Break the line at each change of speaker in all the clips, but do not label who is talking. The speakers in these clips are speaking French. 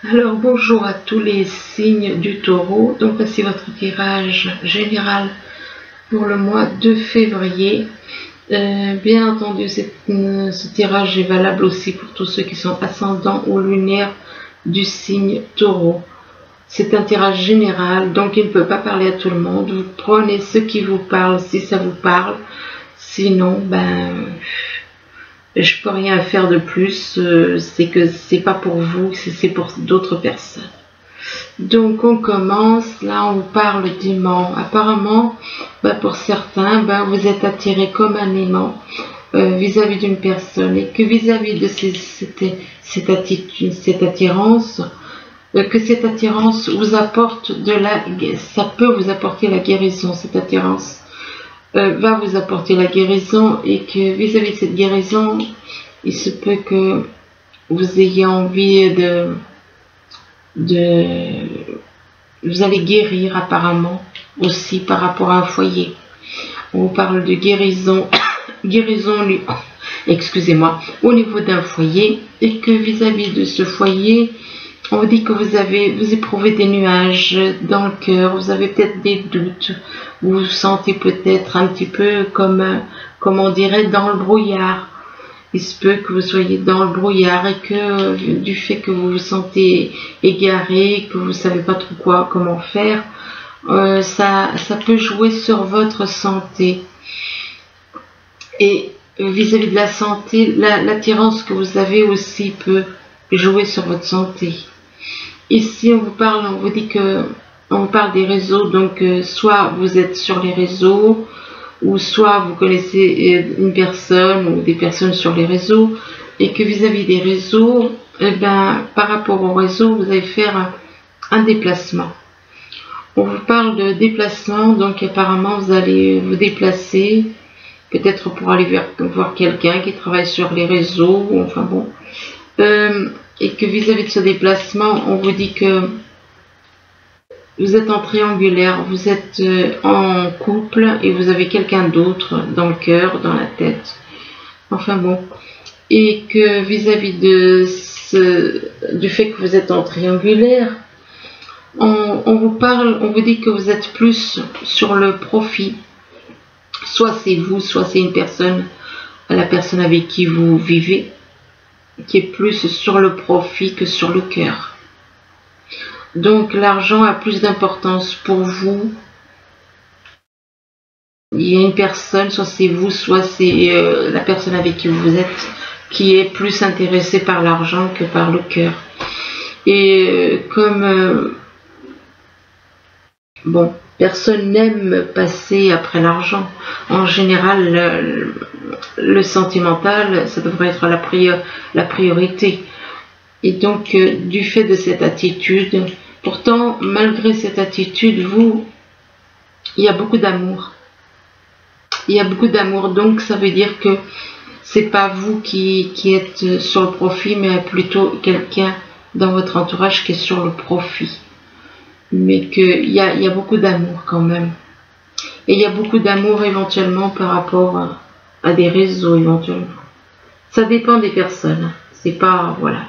Alors bonjour à tous les signes du taureau. Donc voici votre tirage général pour le mois de février. Bien entendu, ce tirage est valable aussi pour tous ceux qui sont ascendants ou lunaires du signe taureau. C'est un tirage général, donc il ne peut pas parler à tout le monde. Vous prenez ce qui vous parle si ça vous parle. Sinon, je peux rien faire de plus, c'est que c'est pas pour vous, c'est pour d'autres personnes. Donc on commence, là on vous parle d'aimant. Apparemment, pour certains, vous êtes attiré comme un aimant vis-à-vis d'une personne, et que vis-à-vis de cette attitude, cette attirance, que cette attirance vous apporte ça peut vous apporter la guérison, cette attirance. Va vous apporter la guérison, et que vis-à-vis de cette guérison, il se peut que vous ayez envie vous allez guérir apparemment aussi par rapport à un foyer. On vous parle de guérison, au niveau d'un foyer, et que vis-à-vis de ce foyer, on vous dit que vous éprouvez des nuages dans le cœur, vous avez peut-être des doutes, vous vous sentez peut-être un petit peu comme on dirait dans le brouillard. Il se peut que vous soyez dans le brouillard, et que du fait que vous vous sentez égaré, que vous ne savez pas trop comment faire, ça peut jouer sur votre santé. Et vis-à-vis de la santé, l'attirance que vous avez aussi peut jouer sur votre santé. Ici, on vous dit que on parle des réseaux, donc soit vous êtes sur les réseaux, ou soit vous connaissez une personne ou des personnes sur les réseaux, et que vis-à-vis des réseaux, par rapport aux réseaux, vous allez faire un déplacement. On vous parle de déplacement, donc apparemment vous allez vous déplacer, peut-être pour aller voir quelqu'un qui travaille sur les réseaux, enfin bon. Et que vis-à-vis de ce déplacement, on vous dit que vous êtes en triangulaire, vous êtes en couple, et vous avez quelqu'un d'autre dans le cœur, dans la tête. Enfin bon. Et que vis-à-vis du fait que vous êtes en triangulaire, on vous dit que vous êtes plus sur le profit. Soit c'est vous, soit c'est une personne, la personne avec qui vous vivez, qui est plus sur le profit que sur le cœur. Donc l'argent a plus d'importance pour vous. Il y a une personne, soit c'est vous, soit c'est la personne avec qui vous êtes, qui est plus intéressée par l'argent que par le cœur. Et personne n'aime passer après l'argent. En général, le sentimental, ça devrait être la priorité. Et donc, du fait de cette attitude, pourtant, malgré cette attitude, il y a beaucoup d'amour. Il y a beaucoup d'amour, donc ça veut dire que c'est pas vous qui êtes sur le profit, mais plutôt quelqu'un dans votre entourage qui est sur le profit. Mais qu'il y a beaucoup d'amour quand même. Et il y a beaucoup d'amour éventuellement par rapport à des réseaux éventuellement. Ça dépend des personnes. C'est pas, voilà.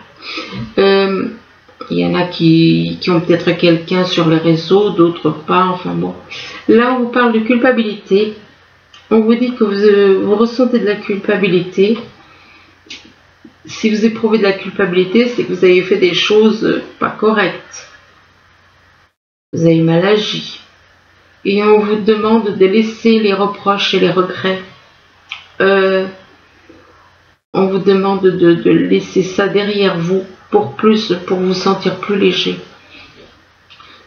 Il y en a qui ont peut-être quelqu'un sur les réseaux, d'autres pas, enfin bon. Là, on vous parle de culpabilité. On vous dit que vous ressentez de la culpabilité. Si vous éprouvez de la culpabilité, c'est que vous avez fait des choses pas correctes. Vous avez mal agi. Et on vous demande de laisser les reproches et les regrets. On vous demande de laisser ça derrière vous pour vous sentir plus léger.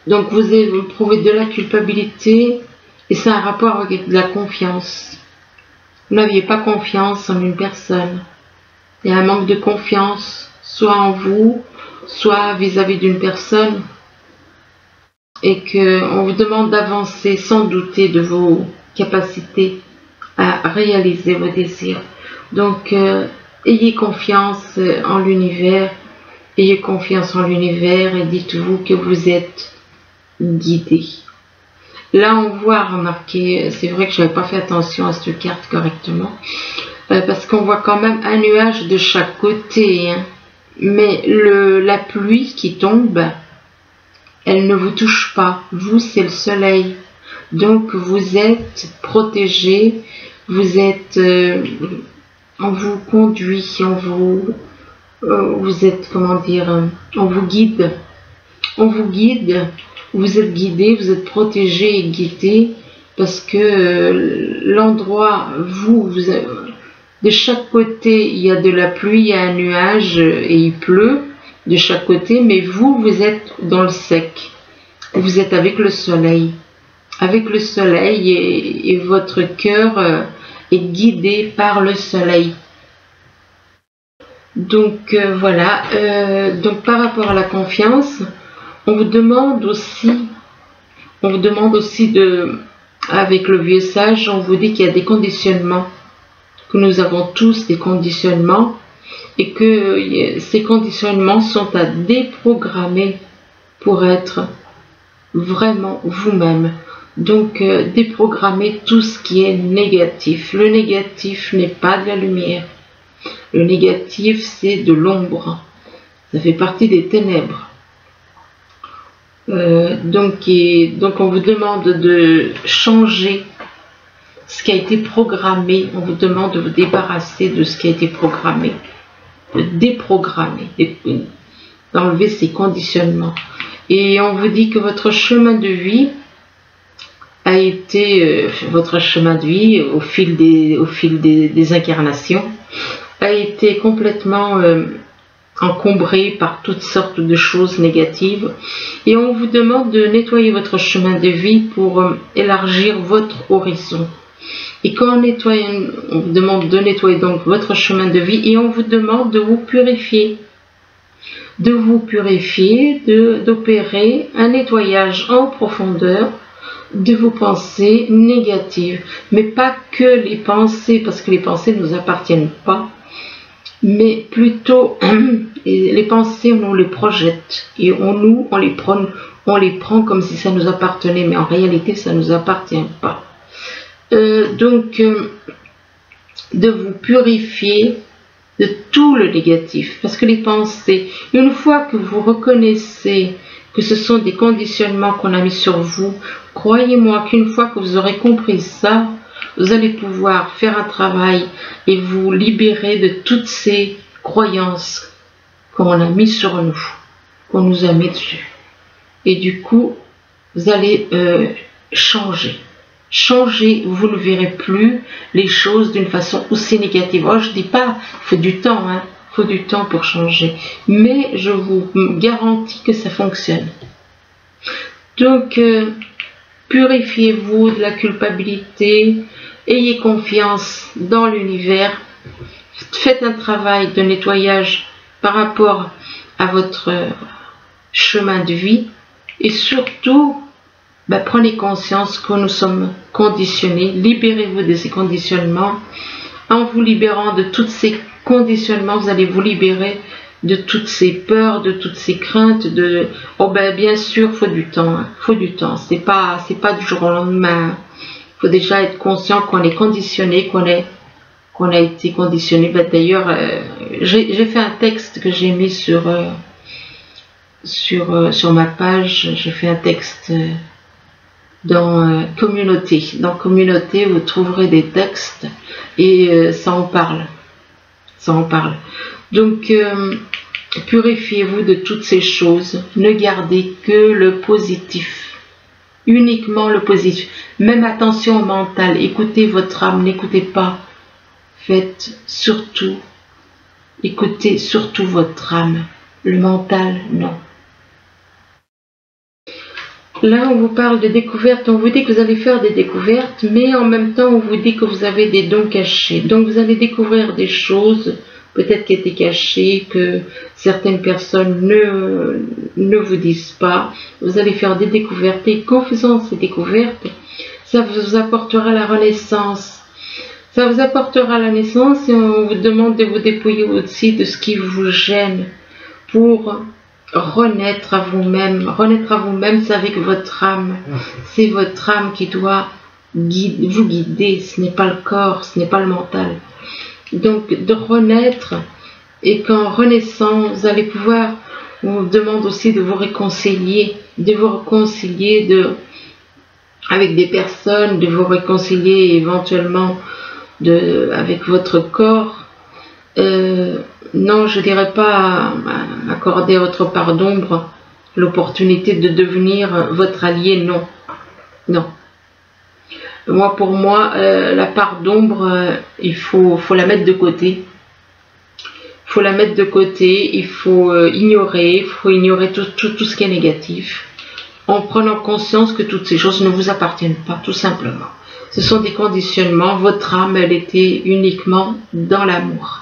Donc vous éprouvez de la culpabilité, et c'est un rapport avec de la confiance. Vous n'aviez pas confiance en une personne. Il y a un manque de confiance, soit en vous, soit vis-à-vis d'une personne, et qu'on vous demande d'avancer sans douter de vos capacités à réaliser vos désirs. Donc, ayez confiance en l'univers, et dites-vous que vous êtes guidé. Là, on voit, remarquer, c'est vrai que je n'avais pas fait attention à cette carte correctement, parce qu'on voit quand même un nuage de chaque côté, hein. Mais la pluie qui tombe, elle ne vous touche pas. Vous, c'est le soleil. Donc, vous êtes protégé, vous êtes... on vous conduit, vous êtes, comment dire, on vous guide. On vous guide, vous êtes guidé, vous êtes protégé et guidé parce que l'endroit, de chaque côté, il y a de la pluie, il y a un nuage et il pleut de chaque côté, mais vous êtes dans le sec. Vous êtes avec le soleil. Avec le soleil et votre cœur est guidé par le soleil. Donc voilà, donc par rapport à la confiance, on vous demande aussi avec le vieux sage, on vous dit qu'il y a des conditionnements, que nous avons tous des conditionnements et que ces conditionnements sont à déprogrammer pour être vraiment vous-même. Donc déprogrammer tout ce qui est négatif. Le négatif n'est pas de la lumière. Le négatif, c'est de l'ombre. Ça fait partie des ténèbres. Donc on vous demande de changer ce qui a été programmé. On vous demande de vous débarrasser de ce qui a été programmé. De déprogrammer. D'enlever ces conditionnements. Et on vous dit que votre chemin de vie a été, votre chemin de vie au fil des incarnations, a été complètement encombré par toutes sortes de choses négatives. Et on vous demande de nettoyer votre chemin de vie pour élargir votre horizon. Et quand on vous demande de nettoyer donc votre chemin de vie et on vous demande de vous purifier. De vous purifier, d'opérer un nettoyage en profondeur de vos pensées négatives. Mais pas que les pensées, parce que les pensées ne nous appartiennent pas, mais plutôt les pensées, on nous les projette et on les prend comme si ça nous appartenait, mais en réalité ça ne nous appartient pas. Donc de vous purifier de tout le négatif, parce que les pensées, une fois que vous reconnaissez que ce sont des conditionnements qu'on a mis sur vous, croyez-moi qu'une fois que vous aurez compris ça, vous allez pouvoir faire un travail et vous libérer de toutes ces croyances qu'on a mis sur nous, qu'on nous a mis dessus. Et du coup, vous allez changer. Changer, vous ne verrez plus les choses d'une façon aussi négative. Oh, je dis pas, il faut du temps, hein. Il faut du temps pour changer. Mais je vous garantis que ça fonctionne. Donc, purifiez-vous de la culpabilité, ayez confiance dans l'univers, faites un travail de nettoyage par rapport à votre chemin de vie et surtout, prenez conscience que nous sommes conditionnés, libérez-vous de ces conditionnements. En vous libérant de tous ces conditionnements, vous allez vous libérer de toutes ces peurs, de toutes ces craintes, bien sûr, il faut du temps, hein. Faut du temps, c'est pas du jour au lendemain. Il faut déjà être conscient qu'on est conditionné, qu'on a été conditionné. D'ailleurs, j'ai fait un texte que j'ai mis sur ma page, j'ai fait un texte dans communauté. Dans communauté, vous trouverez des textes et ça en parle. Ça en parle. Donc, purifiez-vous de toutes ces choses. Ne gardez que le positif. Uniquement le positif. Même attention au mental. Écoutez votre âme. N'écoutez pas. Faites surtout. Écoutez surtout votre âme. Le mental, non. Là, on vous parle de découvertes, on vous dit que vous allez faire des découvertes, mais en même temps, on vous dit que vous avez des dons cachés. Donc, vous allez découvrir des choses, peut-être qui étaient cachées, que certaines personnes ne vous disent pas. Vous allez faire des découvertes, et qu'en faisant ces découvertes, ça vous apportera la renaissance. Ça vous apportera la naissance, et on vous demande de vous dépouiller aussi de ce qui vous gêne, pour renaître à vous-même. Renaître à vous-même, c'est avec votre âme. C'est votre âme qui doit vous guider. Ce n'est pas le corps, ce n'est pas le mental. Donc, de renaître et qu'en renaissant, vous allez pouvoir, on vous demande aussi de vous réconcilier, avec des personnes, de vous réconcilier éventuellement avec votre corps. Non, je dirais pas accorder à votre part d'ombre l'opportunité de devenir votre allié, non. Non. Pour moi, la part d'ombre, il faut la mettre de côté. Il faut la mettre de côté, il faut ignorer tout ce qui est négatif, en prenant conscience que toutes ces choses ne vous appartiennent pas, tout simplement. Ce sont des conditionnements, votre âme, elle était uniquement dans l'amour.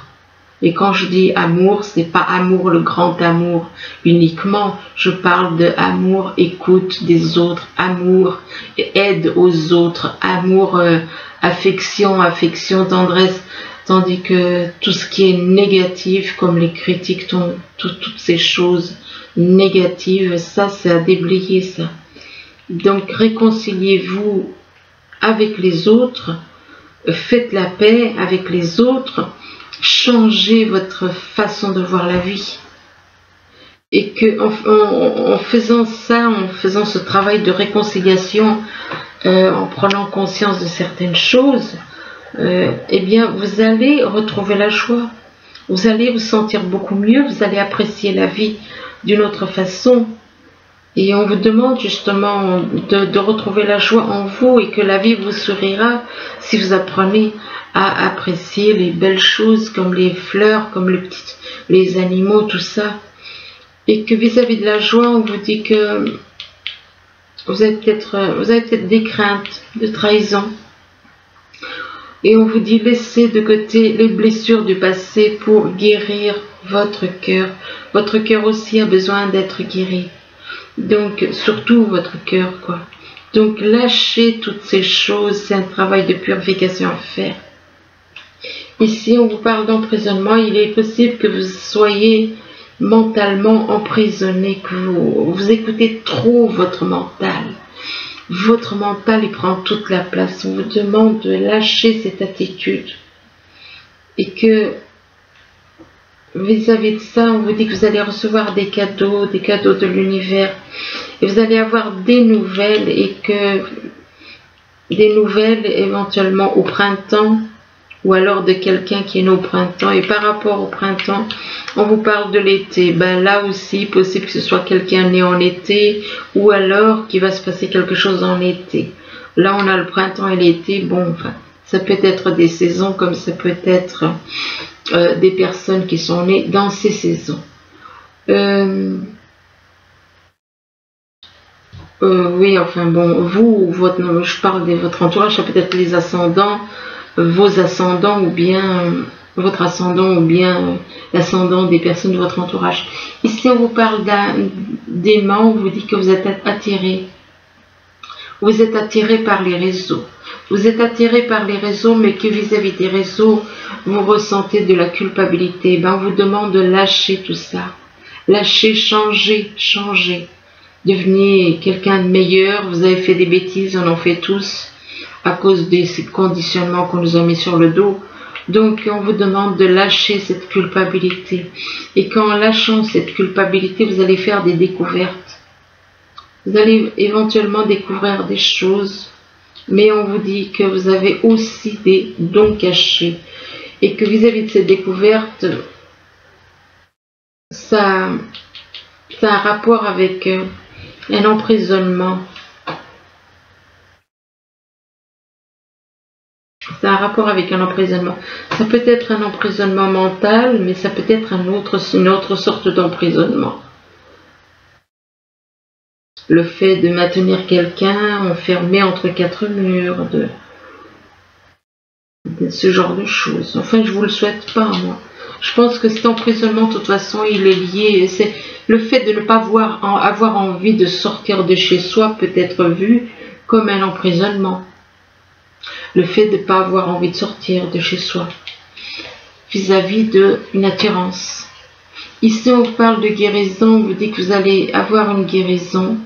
Et quand je dis amour, ce n'est pas amour, le grand amour uniquement. Je parle de amour, écoute des autres, amour, aide aux autres, amour, affection, tendresse. Tandis que tout ce qui est négatif, comme les critiques, toutes ces choses négatives, ça c'est à déblayer ça. Donc réconciliez-vous avec les autres, faites la paix avec les autres, changez votre façon de voir la vie. Et que en faisant ça, en faisant ce travail de réconciliation, en prenant conscience de certaines choses, eh bien vous allez retrouver la joie. Vous allez vous sentir beaucoup mieux, vous allez apprécier la vie d'une autre façon. Et on vous demande justement de retrouver la joie en vous et que la vie vous sourira si vous apprenez à apprécier les belles choses comme les fleurs, comme les animaux, tout ça. Et que vis-à-vis de la joie, on vous dit que vous avez peut-être des craintes de trahison. Et on vous dit laissez de côté les blessures du passé pour guérir votre cœur. Votre cœur aussi a besoin d'être guéri. Donc, surtout votre cœur, quoi. Donc, lâchez toutes ces choses, c'est un travail de purification à faire. Ici, on vous parle d'emprisonnement. Il est possible que vous soyez mentalement emprisonné, que vous écoutez trop votre mental. Votre mental, il prend toute la place. On vous demande de lâcher cette attitude. Et que vis-à-vis de ça, on vous dit que vous allez recevoir des cadeaux de l'univers. Et vous allez avoir des nouvelles et que des nouvelles éventuellement au printemps ou alors de quelqu'un qui est né au printemps. Et par rapport au printemps, on vous parle de l'été. Ben là aussi, possible que ce soit quelqu'un né en été ou alors qu'il va se passer quelque chose en été. Là, on a le printemps et l'été. Bon, enfin, ça peut être des saisons comme ça peut être des personnes qui sont nées dans ces saisons. Oui, enfin bon, je parle de votre entourage, ça peut être les ascendants, vos ascendants ou bien votre ascendant ou bien l'ascendant des personnes de votre entourage. Ici, on vous parle d'aimant, on vous dit que vous êtes attiré. Vous êtes attiré par les réseaux. Vous êtes attiré par les réseaux, mais que vis-à-vis des réseaux, vous ressentez de la culpabilité. Ben, on vous demande de lâcher tout ça. Lâcher, changer. Devenez quelqu'un de meilleur. Vous avez fait des bêtises, on en fait tous, à cause des conditionnements qu'on nous a mis sur le dos. Donc, on vous demande de lâcher cette culpabilité. Et qu'en lâchant cette culpabilité, vous allez faire des découvertes. Vous allez éventuellement découvrir des choses. Mais on vous dit que vous avez aussi des dons cachés. Et que vis-à-vis de cette découverte, ça a un rapport avec un emprisonnement. Ça a un rapport avec un emprisonnement. Ça peut être un emprisonnement mental, mais ça peut être une autre sorte d'emprisonnement. Le fait de maintenir quelqu'un enfermé entre quatre murs, de ce genre de choses. Enfin, je vous le souhaite pas, moi. Je pense que cet emprisonnement, de toute façon, il est lié. C'est le fait de ne pas avoir envie de sortir de chez soi peut être vu comme un emprisonnement. Le fait de ne pas avoir envie de sortir de chez soi vis-à-vis d'une attirance. Ici, on vous parle de guérison. On vous dit que vous allez avoir une guérison.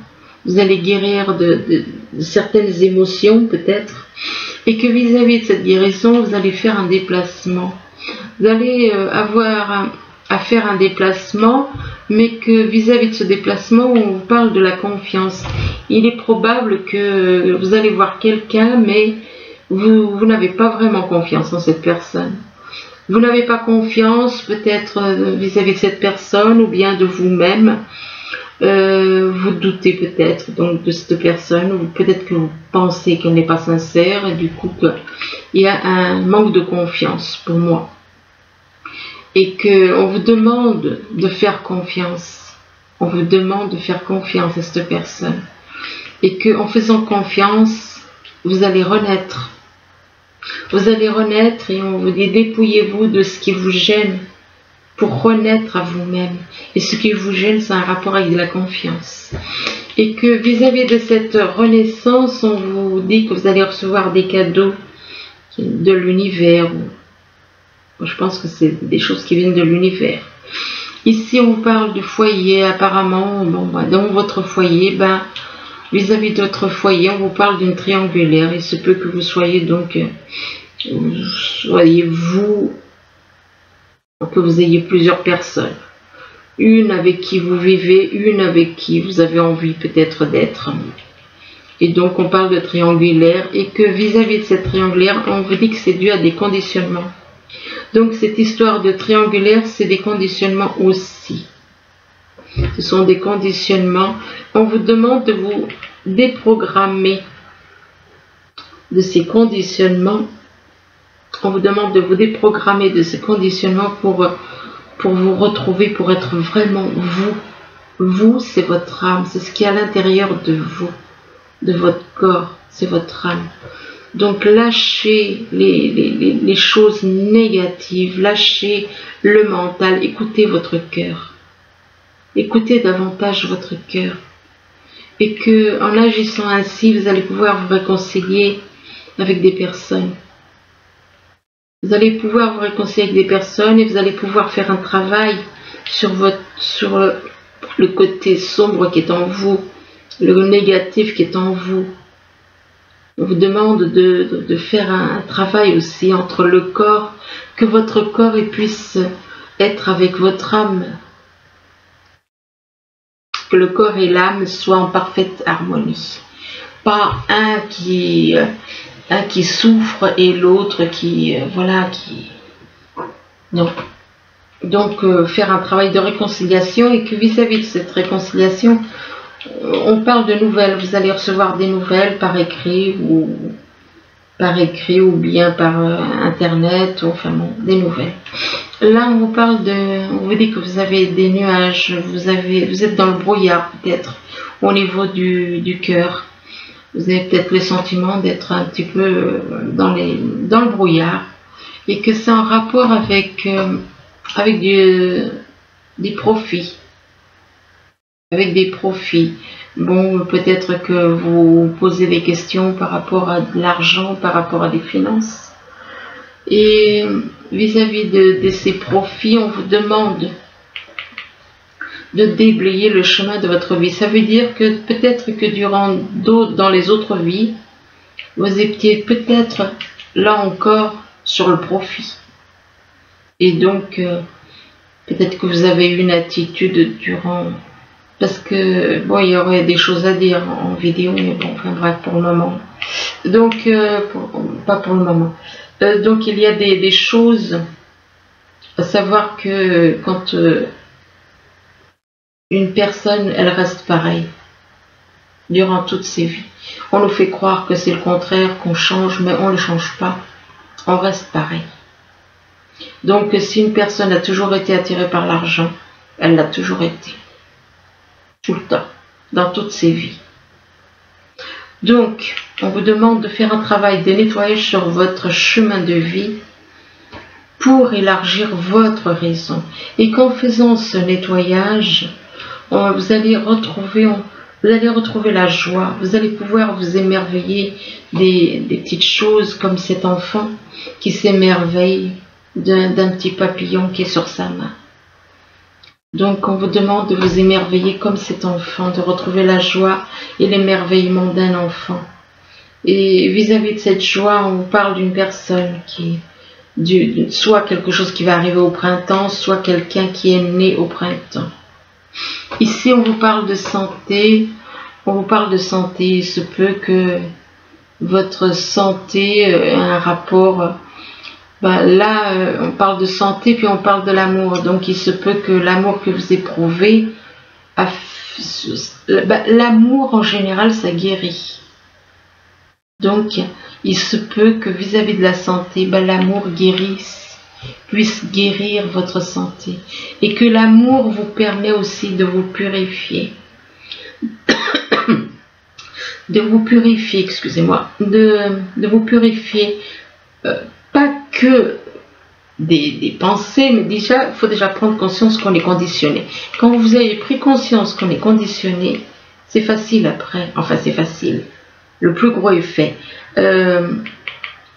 Vous allez guérir de certaines émotions, peut-être. Et que vis-à-vis de cette guérison, vous allez faire un déplacement. Vous allez avoir à faire un déplacement, mais que vis-à-vis de ce déplacement, on vous parle de la confiance. Il est probable que vous allez voir quelqu'un, mais vous n'avez pas vraiment confiance en cette personne. Vous n'avez pas confiance peut-être vis-à-vis de cette personne ou bien de vous-même. Vous doutez peut-être donc de cette personne, ou peut-être que vous pensez qu'elle n'est pas sincère et du coup il y a un manque de confiance pour moi. Et qu'on vous demande de faire confiance. On vous demande de faire confiance à cette personne. Et qu'en faisant confiance, vous allez renaître. Vous allez renaître et on vous dit dépouillez-vous de ce qui vous gêne pour renaître à vous-même. Et ce qui vous gêne, c'est un rapport avec de la confiance. Et que vis-à-vis de cette renaissance, on vous dit que vous allez recevoir des cadeaux de l'univers. Je pense que c'est des choses qui viennent de l'univers. Ici, on vous parle du foyer. Apparemment, dans votre foyer, vis-à-vis de votre foyer, on vous parle d'une triangulaire. Il se peut que vous soyez donc, que vous ayez plusieurs personnes. Une avec qui vous vivez, une avec qui vous avez envie peut-être d'être. Et donc, on parle de triangulaire et que vis-à-vis de cette triangulaire, on vous dit que c'est dû à des conditionnements. Donc, cette histoire de triangulaire, c'est des conditionnements aussi. Ce sont des conditionnements. On vous demande de vous déprogrammer de ces conditionnements. On vous demande de vous déprogrammer de ces conditionnements pour vous retrouver, pour être vraiment vous. Vous, c'est votre âme, c'est ce qui est à l'intérieur de vous, de votre corps, c'est votre âme. Donc lâchez les choses négatives, lâchez le mental, écoutez votre cœur. Écoutez davantage votre cœur. Et que en agissant ainsi, vous allez pouvoir vous réconcilier avec des personnes. Vous allez pouvoir vous réconcilier avec des personnes et vous allez pouvoir faire un travail sur le côté sombre qui est en vous, le négatif qui est en vous. On vous demande de faire un travail aussi entre le corps, que votre corps puisse être avec votre âme. Que le corps et l'âme soient en parfaite harmonie. Pas un qui souffre et l'autre non. Donc faire un travail de réconciliation et que vis-à-vis de cette réconciliation, on parle de nouvelles. Vous allez recevoir des nouvelles par écrit ou bien par internet, enfin bon, des nouvelles. Là, on vous parle on vous dit que vous avez des nuages, vous êtes dans le brouillard peut-être au niveau du cœur. Vous avez peut-être le sentiment d'être un petit peu dans le brouillard et que c'est en rapport avec des profits. Avec des profits. Bon, peut-être que vous posez des questions par rapport à de l'argent, par rapport à des finances. Et vis-à-vis de ces profits, on vous demande de déblayer le chemin de votre vie. Ça veut dire que peut-être que dans les autres vies, vous étiez peut-être là encore sur le profit. Et donc, peut-être que vous avez eu une attitude parce que, bon, il y aurait des choses à dire en vidéo, mais bon, enfin bref, pour le moment. Donc, pas pour le moment. Donc, il y a des choses à savoir que quand une personne, elle reste pareille durant toutes ses vies. On nous fait croire que c'est le contraire, qu'on change, mais on ne le change pas. On reste pareil. Donc, si une personne a toujours été attirée par l'argent, elle l'a toujours été. Tout le temps, dans toutes ses vies. Donc, on vous demande de faire un travail de nettoyage sur votre chemin de vie pour élargir votre raison. Et qu'en faisant ce nettoyage, vous allez retrouver la joie. Vous allez pouvoir vous émerveiller des petites choses comme cet enfant qui s'émerveille d'un petit papillon qui est sur sa main. Donc, on vous demande de vous émerveiller comme cet enfant, de retrouver la joie et l'émerveillement d'un enfant. Et vis-à-vis de cette joie, on vous parle d'une personne soit quelque chose qui va arriver au printemps, soit quelqu'un qui est né au printemps. Ici, on vous parle de santé. On vous parle de santé. Il se peut que votre santé ait un rapport. Là, on parle de santé, puis on parle de l'amour. Donc, il se peut que l'amour que vous éprouvez, l'amour en général, ça guérit. Donc, il se peut que vis-à-vis de la santé, l'amour puisse guérir votre santé. Et que l'amour vous permet aussi de vous purifier. De vous purifier, excusez-moi. De vous purifier, pas que des pensées, mais déjà, il faut déjà prendre conscience qu'on est conditionné. Quand vous avez pris conscience qu'on est conditionné, c'est facile après. Enfin, c'est facile. Le plus gros est fait.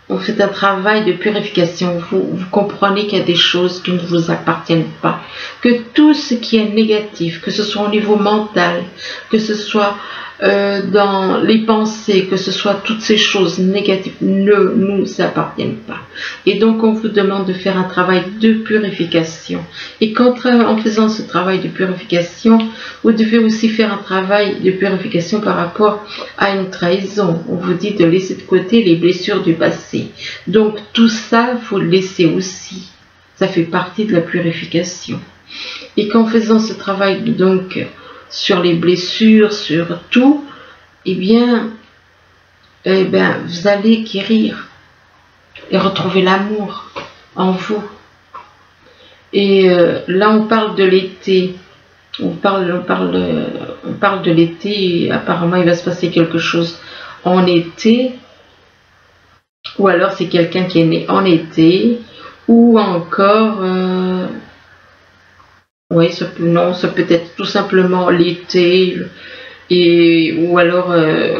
Vous faites un travail de purification. Vous comprenez qu'il y a des choses qui ne vous appartiennent pas. Que tout ce qui est négatif, que ce soit au niveau mental, que ce soit dans les pensées, que ce soit toutes ces choses négatives, ne nous appartiennent pas. Et donc, on vous demande de faire un travail de purification. Et en faisant ce travail de purification, vous devez aussi faire un travail de purification par rapport à une trahison. On vous dit de laisser de côté les blessures du passé. Donc, tout ça, il faut le laisser aussi. Ça fait partie de la purification. Et qu'en faisant ce travail, donc, sur les blessures, sur tout, eh bien, vous allez guérir et retrouver l'amour en vous. Et là, on parle de l'été. On parle de l'été et apparemment, il va se passer quelque chose en été. Ou alors, c'est quelqu'un qui est né en été. Ou encore... oui, ça peut être tout simplement l'été, ou alors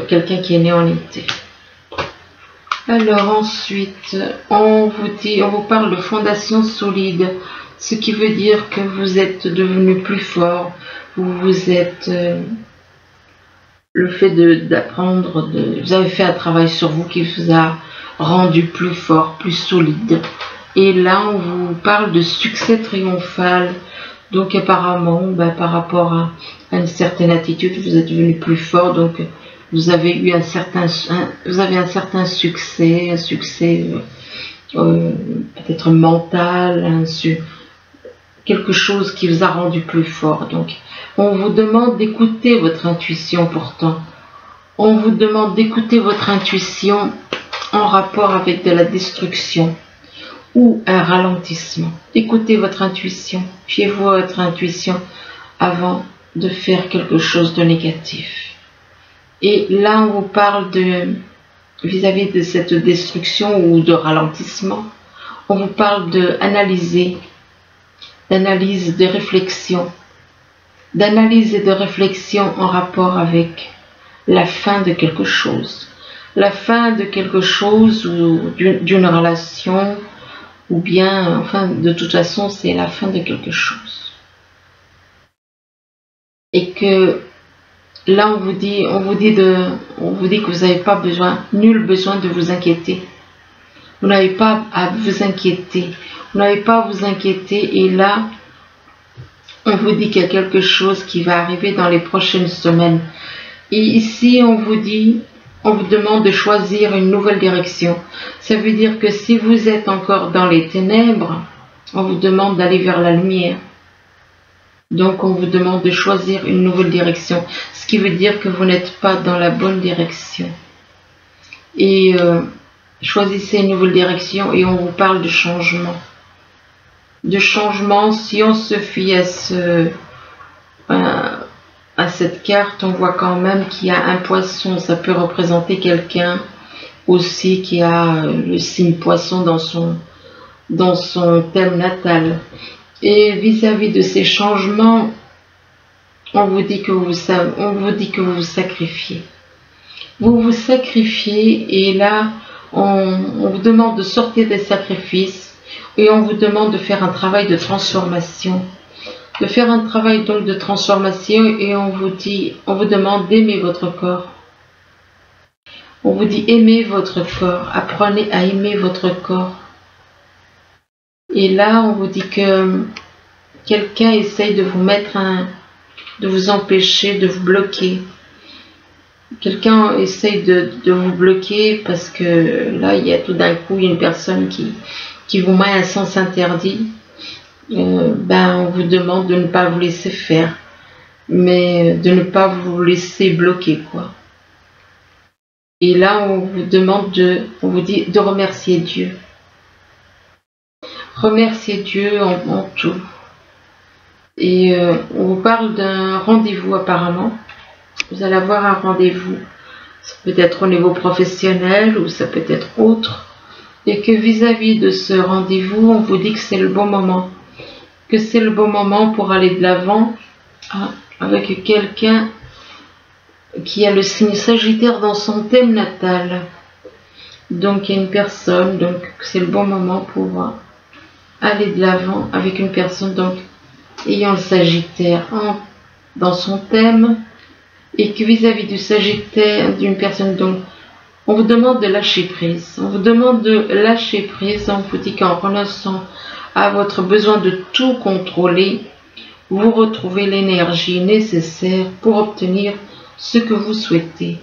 quelqu'un qui est né en été. Alors ensuite, on vous parle de fondation solide, ce qui veut dire que vous êtes devenu plus fort, vous êtes le fait d'apprendre, vous avez fait un travail sur vous qui vous a rendu plus fort, plus solide. Et là, on vous parle de succès triomphal. Donc apparemment, par rapport à une certaine attitude, vous êtes devenu plus fort. Donc vous avez eu un certain succès, peut-être mental, quelque chose qui vous a rendu plus fort. Donc on vous demande d'écouter votre intuition pourtant. On vous demande d'écouter votre intuition en rapport avec de la destruction ou un ralentissement. Écoutez votre intuition, fiez-vous à votre intuition avant de faire quelque chose de négatif. Et là, on vous parle vis-à-vis de cette destruction ou de ralentissement, on vous parle d'analyse, de réflexion en rapport avec la fin de quelque chose. La fin de quelque chose ou d'une relation, ou bien, enfin, de toute façon, c'est la fin de quelque chose. Et que là, on vous dit que vous n'avez pas nul besoin de vous inquiéter. Vous n'avez pas à vous inquiéter. Vous n'avez pas à vous inquiéter. Et là, on vous dit qu'il y a quelque chose qui va arriver dans les prochaines semaines. Et ici, on vous demande de choisir une nouvelle direction. Ça veut dire que si vous êtes encore dans les ténèbres, on vous demande d'aller vers la lumière. Donc, on vous demande de choisir une nouvelle direction. Ce qui veut dire que vous n'êtes pas dans la bonne direction. Et choisissez une nouvelle direction et on vous parle de changement. De changement, si on se fie à cette carte, on voit quand même qu'il y a un poisson. Ça peut représenter quelqu'un aussi qui a le signe poisson dans son thème natal. Et vis-à-vis de ces changements, on vous dit que vous vous sacrifiez. Vous vous sacrifiez et là, on vous demande de sortir des sacrifices et on vous demande de faire un travail de transformation. De faire un travail donc de transformation et on vous demande d'aimer votre corps. On vous dit aimez votre corps, apprenez à aimer votre corps. Et là, on vous dit que quelqu'un essaye de vous mettre de vous empêcher, de vous bloquer. Quelqu'un essaye de vous bloquer parce que là, il y a tout d'un coup une personne qui vous met un sens interdit. On vous demande de ne pas vous laisser faire, mais de ne pas vous laisser bloquer, quoi. Et là, on vous dit de remercier Dieu. Remercier Dieu en tout. Et on vous parle d'un rendez-vous apparemment. Vous allez avoir un rendez-vous. Ça peut être au niveau professionnel ou ça peut être autre. Et que vis-à-vis de ce rendez-vous, on vous dit que c'est le bon moment. Que c'est le bon moment pour aller de l'avant avec quelqu'un qui a le signe Sagittaire dans son thème natal. Donc il y a une personne, donc c'est le bon moment pour aller de l'avant avec une personne donc ayant le Sagittaire dans son thème. Et que vis-à-vis du Sagittaire, d'une personne, donc, on vous demande de lâcher prise. On vous demande de lâcher prise. On vous dit qu'en renonçant à votre besoin de tout contrôler, vous retrouvez l'énergie nécessaire pour obtenir ce que vous souhaitez.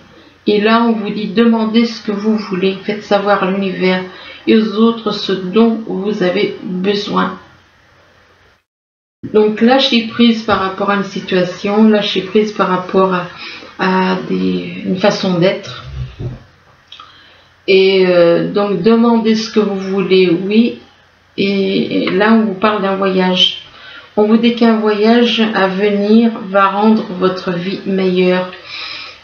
Et là, on vous dit demandez ce que vous voulez. Faites savoir à l'univers et aux autres ce dont vous avez besoin. Donc lâcher prise par rapport à une situation, lâcher prise par rapport à une façon d'être. Et donc demandez ce que vous voulez, oui. Et là on vous parle d'un voyage. On vous dit qu'un voyage à venir va rendre votre vie meilleure.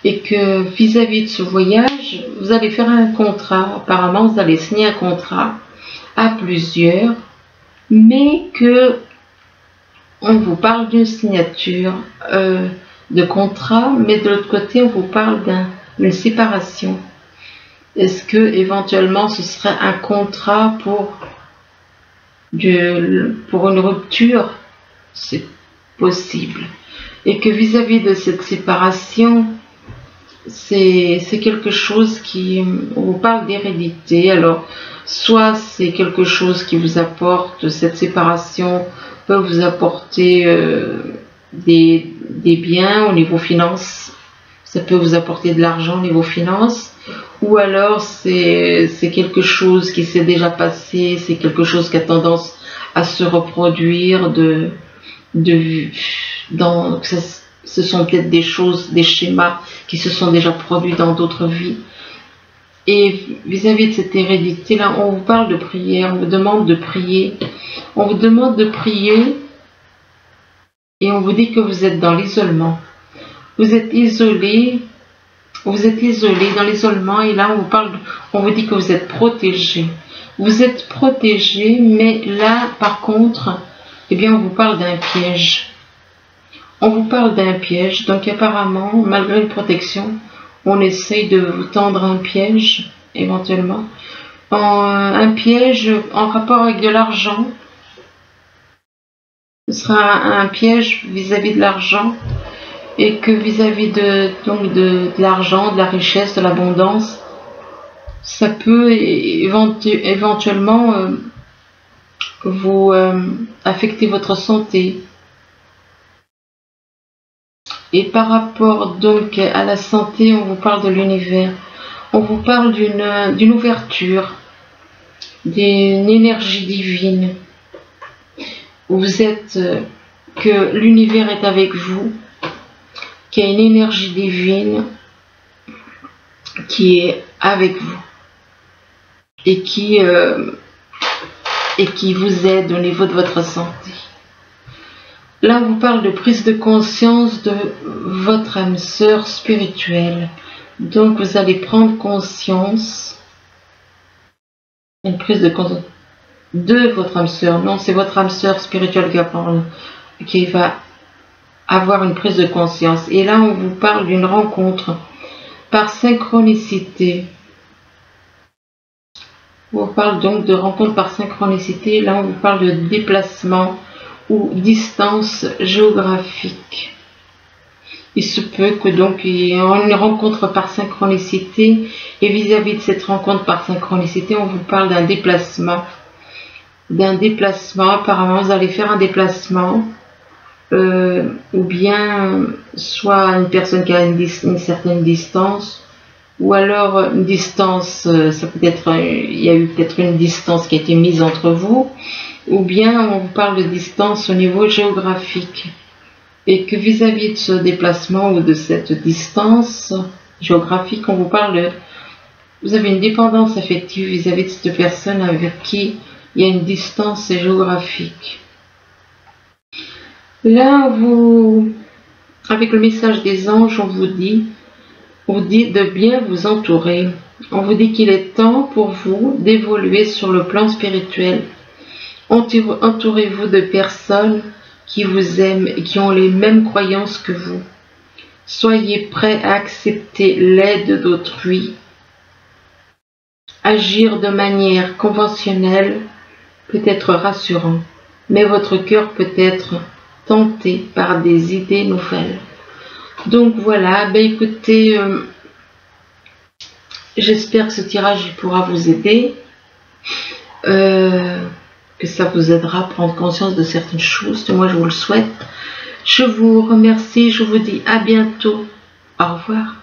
Et que vis-à-vis de ce voyage, vous allez faire un contrat. Apparemment vous allez signer un contrat à plusieurs. Mais que on vous parle d'une signature de contrat, mais de l'autre côté, on vous parle d'une séparation. Est-ce que éventuellement ce serait un contrat pour une rupture? C'est possible. Et que vis-à-vis de cette séparation, c'est quelque chose on vous parle d'hérédité. Alors, soit c'est quelque chose qui vous apporte, cette séparation peut vous apporter des biens au niveau finance, ça peut vous apporter de l'argent au niveau finance, ou alors c'est quelque chose qui s'est déjà passé, c'est quelque chose qui a tendance à se reproduire ce sont peut-être des choses, des schémas qui se sont déjà produits dans d'autres vies. Et vis-à-vis de cette hérédité-là, on vous parle de prière, on vous demande de prier. On vous demande de prier et on vous dit que vous êtes dans l'isolement. Vous êtes isolé dans l'isolement et là on vous dit que vous êtes protégé. Vous êtes protégé, mais là par contre, eh bien on vous parle d'un piège. On vous parle d'un piège, donc apparemment, malgré une protection, on essaye de vous tendre un piège, éventuellement. Un piège en rapport avec de l'argent. Ce sera un piège vis-à-vis de l'argent. Et que vis-à-vis de l'argent, de la richesse, de l'abondance, ça peut éventuellement vous affecter votre santé. Et par rapport donc à la santé, on vous parle de l'univers. On vous parle d'une ouverture, d'une énergie divine. Vous êtes, que l'univers est avec vous, qu'il y a une énergie divine qui est avec vous et qui vous aide au niveau de votre santé. Là, on vous parle de prise de conscience de votre âme sœur spirituelle. Donc, vous allez prendre conscience, une prise de conscience de votre âme sœur. Non, c'est votre âme sœur spirituelle qui va avoir une prise de conscience. Et là, on vous parle d'une rencontre par synchronicité. On vous parle donc de rencontre par synchronicité. Là, on vous parle de déplacement ou distance géographique. Il se peut que donc il y ait une rencontre par synchronicité et vis-à-vis de cette rencontre par synchronicité, on vous parle d'un déplacement d'un déplacement. Apparemment, vous allez faire un déplacement, ou bien soit une personne qui a une certaine distance, ou alors une distance, ça peut être, il y a eu peut-être une distance qui a été mise entre vous, ou bien on vous parle de distance au niveau géographique. Et que vis-à-vis de ce déplacement ou de cette distance géographique, on vous parle de... Vous avez une dépendance affective vis-à-vis de cette personne avec qui il y a une distance géographique. Là, avec le message des anges, on vous dit de bien vous entourer. On vous dit qu'il est temps pour vous d'évoluer sur le plan spirituel. Entourez-vous de personnes qui vous aiment et qui ont les mêmes croyances que vous. Soyez prêts à accepter l'aide d'autrui. Agir de manière conventionnelle peut être rassurant, mais votre cœur peut être tenté par des idées nouvelles. Donc voilà, ben écoutez, j'espère que ce tirage pourra vous aider, que ça vous aidera à prendre conscience de certaines choses. Moi, je vous le souhaite. Je vous remercie, je vous dis à bientôt. Au revoir.